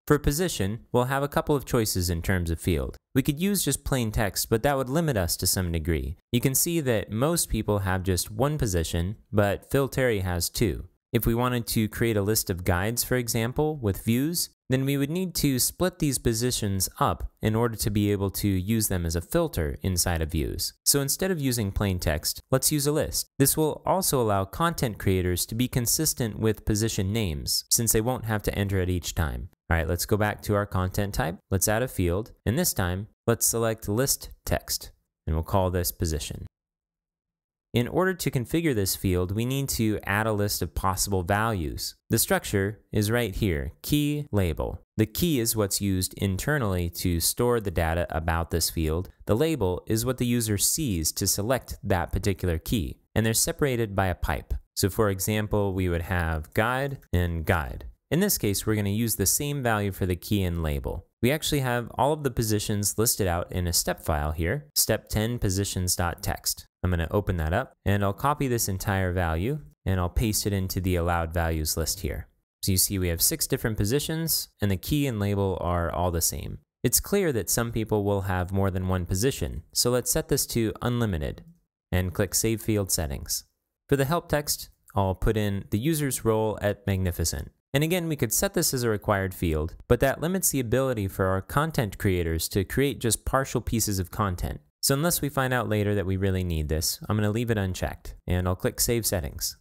For position, we'll have a couple of choices in terms of field. We could use just plain text, but that would limit us to some degree. You can see that most people have just one position, but Phil Terry has two. If we wanted to create a list of guides, for example, with views, then we would need to split these positions up in order to be able to use them as a filter inside of views. So instead of using plain text, let's use a list. This will also allow content creators to be consistent with position names, since they won't have to enter it each time. All right, let's go back to our content type. Let's add a field, and this time, let's select list text, and we'll call this position. In order to configure this field, we need to add a list of possible values. The structure is right here, key label. The key is what's used internally to store the data about this field. The label is what the user sees to select that particular key, and they're separated by a pipe. So for example, we would have guide and guide. In this case, we're going to use the same value for the key and label. We actually have all of the positions listed out in a step file here, step10 positions.txt. I'm going to open that up, and I'll copy this entire value, and I'll paste it into the allowed values list here. So you see we have 6 different positions, and the key and label are all the same. It's clear that some people will have more than one position, so let's set this to unlimited, and click Save Field Settings. For the help text, I'll put in the user's role at Magnificent. And again, we could set this as a required field, but that limits the ability for our content creators to create just partial pieces of content. So unless we find out later that we really need this, I'm going to leave it unchecked, and I'll click Save Settings.